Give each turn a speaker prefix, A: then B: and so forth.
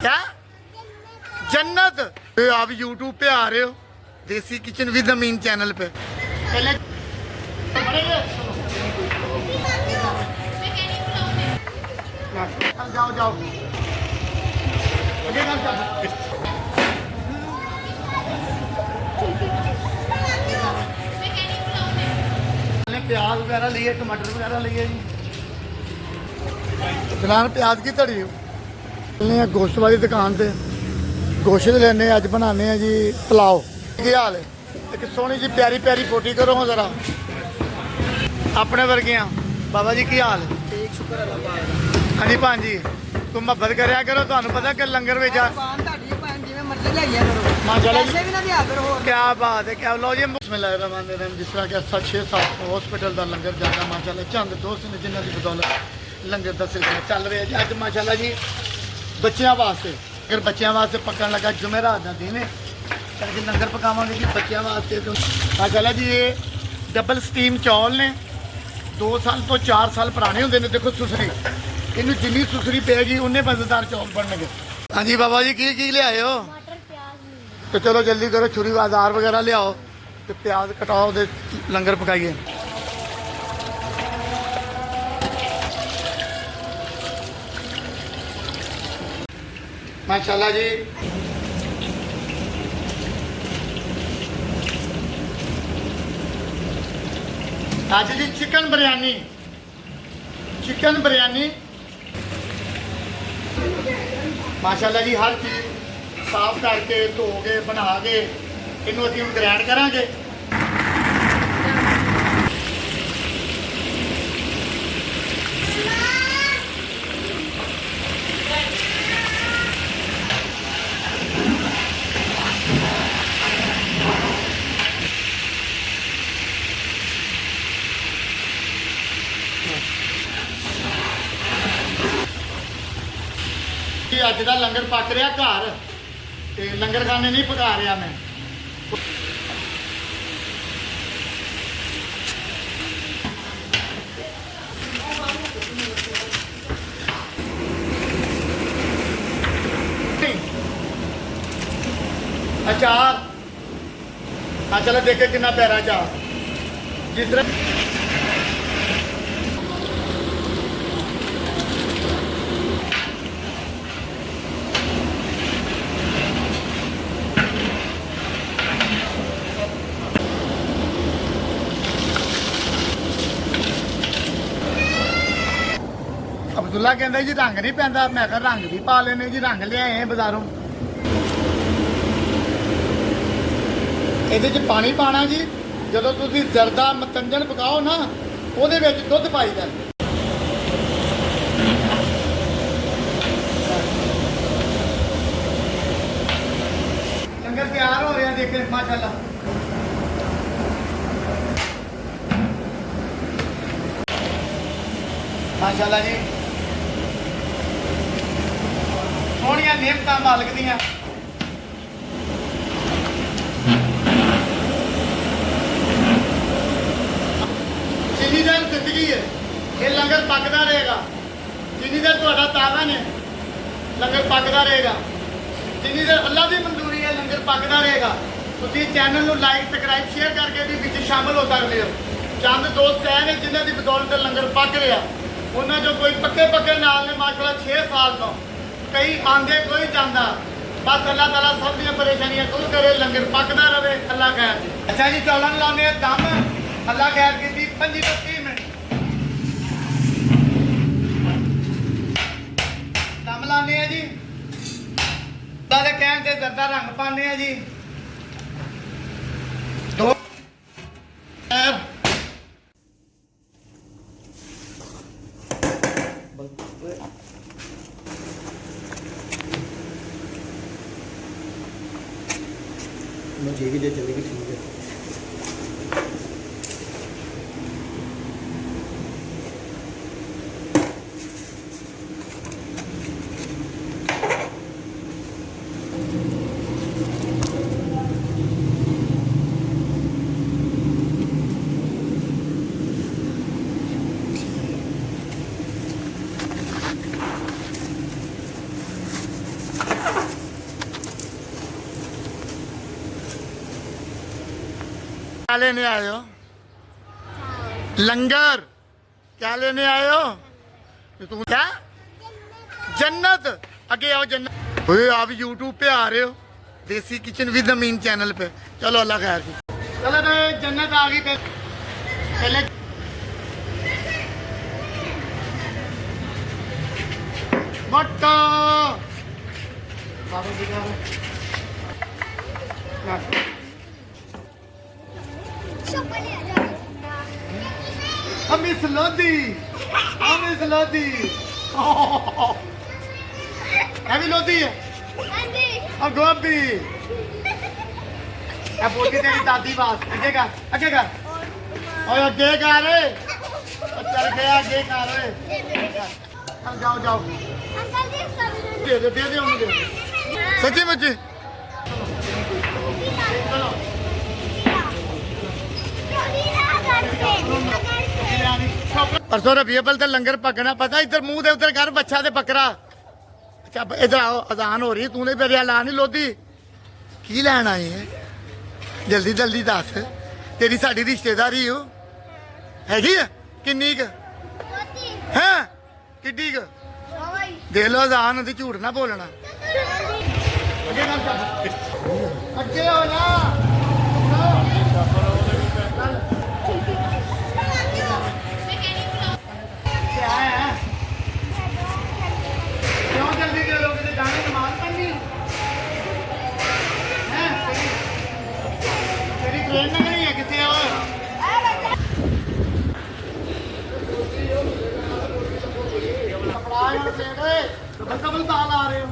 A: क्या जन्नत। आप यूट्यूब पे आ रहे हो देसी किचन विद अमीन चैनल पे। पहले जाओ जाओ प्याज वगैरह लिए टमाटर वगैरह लिए जी। फिलहाल प्याज की धड़ी चलने गोश्त वाली दुकान से गोश्त लेने अज बनाने जी पुलाव। की हाल है एक सोहनी जी प्यारी प्यारी फोटी करो जरा अपने वर्गिया। बाबा जी की हाल है?
B: ठीक शुक्र अल्लाह।
A: हाँ जी भान जी तुम मुहब्बत करया करो, तुहानू पता कि लंगर में क्या बात है। क्या लो जी बिस्मिल्लाहिर्रहमानिर्रहीम। जिस तरह के 6-7 हॉस्पिटल का लंगर जाना माशाल्लाह चंद दोस्त ने जिन्हों की बदौलत लंगर का सिलसिला चल रहा है जी। अज माशाल्लाह जी बच्चों वास्ते अगर बच्चों वास्ते पकन लगा जुमेरात का दिन है अज लंगर पकावे जी बच्चों वास्ते। तो माशाल्लाह जी ये डबल स्टीम चौल ने 2 साल तो 4 साल पुराने होंगे ने। देखो सुसरी इनू जिन्नी सुसरी पेगी उन्ने मजेदार चौल बनने। हाँ जी बाबा जी की लियाए हो? तो चलो जल्दी करो छुरी बाजार वगैरह लियाओ तो प्याज कटाओ दे लंगर पकाइए। माशाल्लाह जी आज जी चिकन बिरयानी माशाल्लाह जी हर चीज़ साफ करके धो के बना के इनू असीं हुण ग्रैंड करांगे। अज का लंगर पक रहा घर ते लंगर खाने नहीं पका रहा मैं। अचार हाँ चलो देखे कितना प्यारा अचार जिस तरह अब्दुल्ला कहता जी रंग नहीं पैंदा। मैं कहा रंग भी पा लेने जी, रंग लियाए हैं बाजारों। ये पानी पाना जी जो तुम जरदा मतंजन पकाओ ना वो दुध पाई जाए। लंगर तैयार हो रहा देखे माशाल्लाह। माशाल्लाह जी सोहनिया नेमत मालिक दियां। जिन्नी देर जिंदगी है ये लंगर पकता रहेगा, जिन्नी देर तुहाडा तावा ने लंगर पकता रहेगा, जिन्नी देर अल्लाह की मंजूरी है लंगर पकता रहेगा। तुसीं चैनल को लाइक सबसक्राइब शेयर करके भी विच शामिल हो सकते हो। चंद दोस्त है ने जिन्हों की बदौलत लंगर पक रहा। उन्होंने जो कोई पक्के नाल ने माशाल्लाह 6 साल तो कई आंदे कोई जाता। बस अल्लाह ताला सब दी परेशानियां दूर करे, लंगर पकता रहे। अल्लाह खैर जी। अच्छा जी चौलन लाने दम अल्लाह खैर की 25 तो 30 मिनट दम लाने जी। दादे कहन से जरदा रंग पाने जी। दो मुझे भी दे चलेगी ठीक है। क्या लेने आए हो? लंगर। क्या लेने आए हो? तुम क्या? जन्नत। आगे आओ जन्नत। ओए आप यूट्यूब पे आ रहे हो, देसी किचन विद मीन चैनल पे। चलो अल्लाह खैर की। चलो भाई जन्नत आ गई। पहले मट्टा बाबा जी का हम इस लोधी है भी लोधी है और गोभी। अब बोलती तेरी दादी बात आगे कर और आगे कर रे। चल गया आगे कर रे। जाओ जाओ दे दे मुझे सच्ची मुझे। चलो परसों रबीअल ते लंगर पकना पता इधर मुंह दे उधर कर बच्चा ते बकरा। अच्छा इधर आओ अजान हो रही है तूने मेरी ला नहीं लोधी की लैन आई है जल्दी जल्दी दस तेरी साड़ी रिश्तेदारी हो हैगी है किन्नी क है किड्डी क देख लो अजान होती झूठ ना बोलना अगे हो ना क्या है क्यों जल्दी दे लोगे तो जाने नमाज पढ़नी है तेरी ट्रेन नहीं है कितने हो कपड़ा डबल ताल आ रहे हो